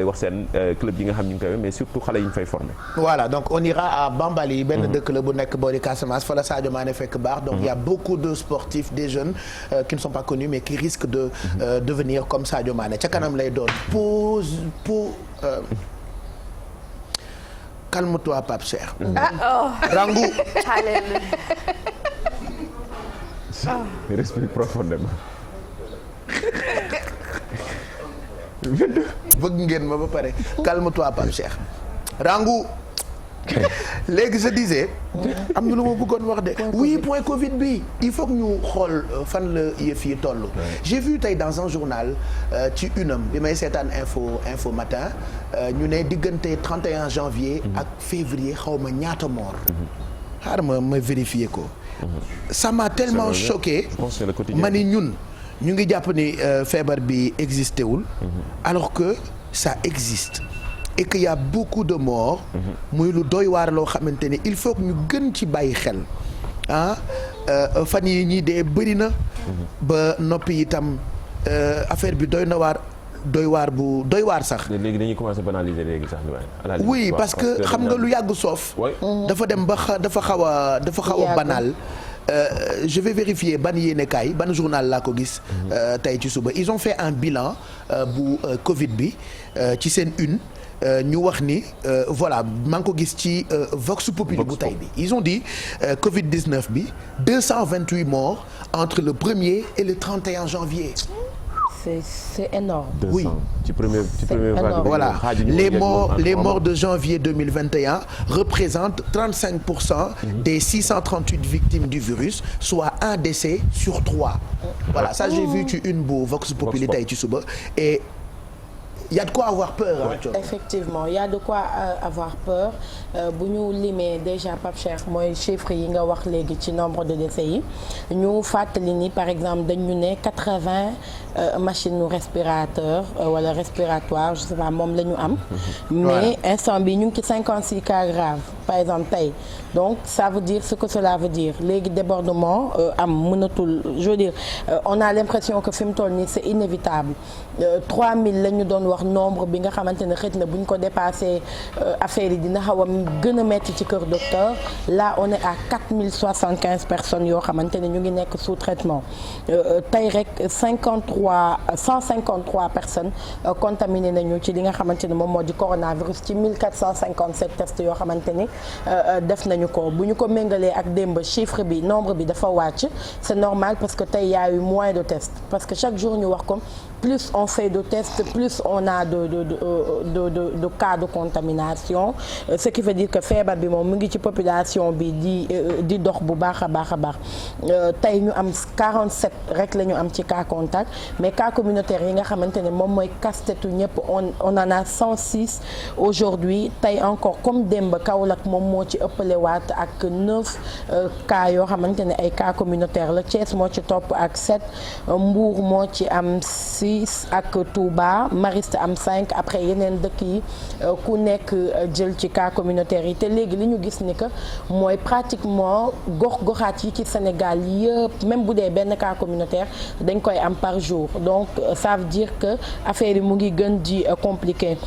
wax seen club yi nga xam ñu ngi koy mais surtout xale yi ñu fay formé. Voilà, donc on ira à Bambali benn dëkk la bu nekk boori Casamance fa la Sadio Mané fekk baax donc il y a beaucoup de sportifs des jeunes qui ne sont pas connus mais qui risquent de devenir comme Sadio Mané ca kanam lay doon calme-toi Pape Cheikh. Rangou. Respire profondément. bëgg ngeen ma ba pare calme-toi Pape Cheikh. Rangou. léegi je disais am na lu ma bëggoon wax de oui point Covid bi il faut que ñu xool fan la yëf yi toll. J'ai vu tey dans un journal ci UNAM bi may seetaan info matin ñu ne diggante 31 janvier ak février xaw ma ñaata mort. xaaral ma vérifier ko. Ça m'a tellement choqué. ma ni ñun ñu ngi jàpp ni feebar bi existé wul. alors que ça existe. et qu'il y a beaucoup de morts. muy lu doy waar loo xamante ni il faut que ñu gën ci bàyyi xel ah fan yi ñii dee bëri na. ba noppi itam affaire bi doy waar sax. léegi dañuy commencer banaliser léegi sax. oui parce que xam nga lu yàgg soof. dafa dem ba dafa xaw a banal. Je vais vérifier ban yéenekaay ban journal laa ko gis. tey ci suba ils ont fait un bilan bu Covid bi ci seen une. ñu wax ni voilà maa ngi ko gis ci Vox Populi bu tey bi ils ont dit Covid 19 bi 228 morts entre le 1er et le 31 janvier. C'est énorme. 200. Oui. Ci premier vague. Voilà. Les morts de janvier 2021 représentent 35% des 638 victimes du virus, soit un décès sur 3. Voilà, ça j'ai vu ci une bu Vox Populi tey ci suba et il y a de quoi avoir peur. Effectivement, il y a de quoi avoir peur bu ñu limee déjà Pape Cheikh mooy chiffres yi nga wax léegi ci nombre de décès yi ñu fàttali ni par exemple dañu ne 80 machines respirateur wala respiratoire je sais pas moom la ñu am. mais instant bi ñu ngi ci 56 cas graves par exemple tey donc ça veut dire ce que cela veut dire léegi débordement am mënatul je veux dire on a l'impression que fi mu toll nii c'est inévitable 3000 la ñu doon wax nombre bi nga xamante ne xëy na bu ñu ko dépassé affaire yi dina xaw a gën a metti ci kër docteur là on est à 4075 personnes yoo xamante ne ñu ngi nekk sous traitement tey rek 153 personnes contaminées nañu ci li nga xamante ne moom moo di coronavirus ci 1457 tests yoo xamante ni def nañu ko bu ñu ko méngalee ak démb chiffre bi nombre bi dafa wàcc c'est normal parce que tey y a eu moins de tests parce que chaque jour ñu wax ko plus on fait de tests plus on a de cas de contamination ce qui veut dire que feebar bi moom mu ngi ci population bi di dox bu baax a baax tey ñu am 47 rek la ñu am ci cas contact mais cas communautaire yi nga xamante ne moom mooy casse-tête ñëpp on en a 106 aujourd'hui tey encore comme démb Kaolack moom moo ci ëppale waat ak 9 cas yoo xamante ne ay cas communautaire la Thiès moo ci topp ak 7 Mbour moo ci am 6 ak Touba Mariste am 5 après yeneen dëkk yi ku nekk jël ci cas communautaire yi te léegi li ñu gis ni que mooy pratiquement gox-goxaat yi ci Sénégal yëpp même bu dee benn cas communautaire dañ koy am par jour donc ça veut dire que affaire yi mu ngi gën di compliqué.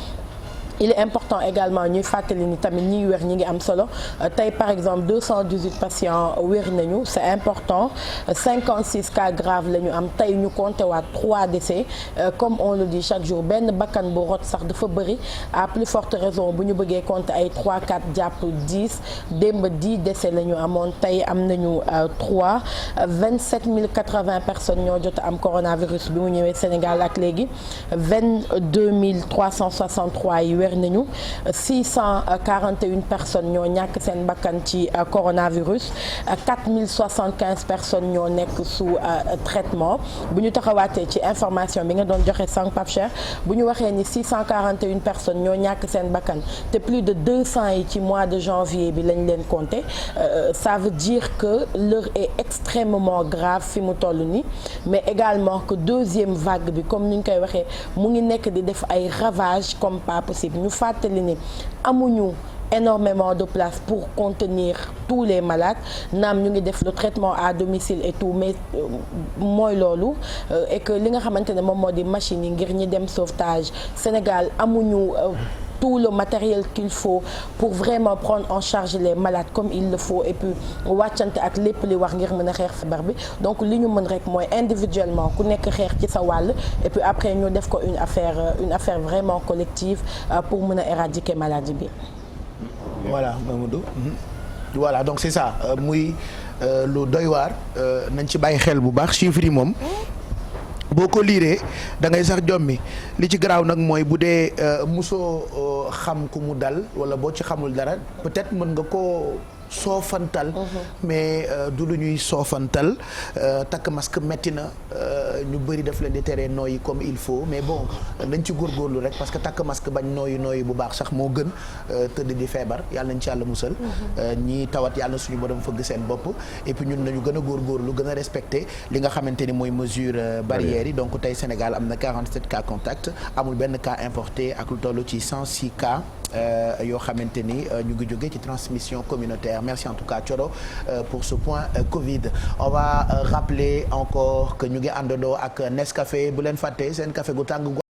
Il est important également ñuy fàttali ni tamit ñiy wér ñi ngi am solo tey par exemple 218 patients wér nañu c'est important 56 cas graves la ñu am tey ñu compté waat 3 décès comme on le dit chaque jour benn bakkan bu rot sax dafa bëri à plus forte raison bu ñu bëggee compter ay 3 4 jàpp 10 démb 10 décès la ñu amoon tey am nañu 3 27 080 personnes ñoo jot am coronavirus bi mu ñëwee Sénégal ak léegi 22 363 yi wér nañu 641 personnes ñoo ñàkk seen bakkan ci coronavirus 4075 personnes ñoo nekk sous traitement bu ñu taxawaatee ci information bi nga doon joxe sànq Pape Cheikh bu ñu waxee ni 641 personnes ñoo ñàkk seen bakkan te plus de 200 yi ci mois de janvier bi lañ leen compté ça veut dire que l'heure est extrêmement grave fi mu toll nii mais également que deuxième vague bi comme ni ñu koy waxee mu ngi nekk di def ay ravages comme pas possible ñu fàttali ni amuñu énormément de place pour contenir tous les malades naam ñu ngi def le traitement à domicile et tout mais mooy loolu et que li nga xamante ne moom moo di machine yi ngir ñi dem sauvetage Sénégal amuñu tout le matériel qu'il faut pour vraiment prendre en charge les malades comme il le faut et puis wàccante ak lépp li wax ngir mën a xeex feebar bi donc li ñu mën rek mooy individuellement ku nekk xeex ci sa wàll et puis après ñu def ko une affaire vraiment collective pour mën a éradiquer maladie bi. voilà Mamadou. voilà donc c'est ça muy lu doy waar nañ ci bàyyi xel bu baax chiffres yi moom. boo ko liiree da ngay sax jommi li ci garaaw nag mooy bu dee musoo xam ku mu dal wala boo ci xamul dara peut-être mën nga koo soofantal mais du lu ñuy soofantal takk masque metti na ñu bëri daf leen di tere nooyi comme il faut mais bon nañ ci góorgóorlu rek parce que takk masque bañ nooyi bu baax sax moo gën tëdd di feebar yàlla nañ ci yàlla musal ñi tawat yàlla suñu borom fëgg seen bopp et puis ñun nañu gën a góorgóorlu gën a respecter li nga xamante ni mooy mesure barrières yi donc tey Sénégal am na 47 cas contact amul benn cas importé ak lu toll ci 106 cas yoo xamante ni ñu ngi jóge ci transmission communautaire merci en tout cas Thioro pour ce point Covid on va rappeler encore que ñu ngi àndandoo ak Nescafé bu leen fàtte seen café gu tàng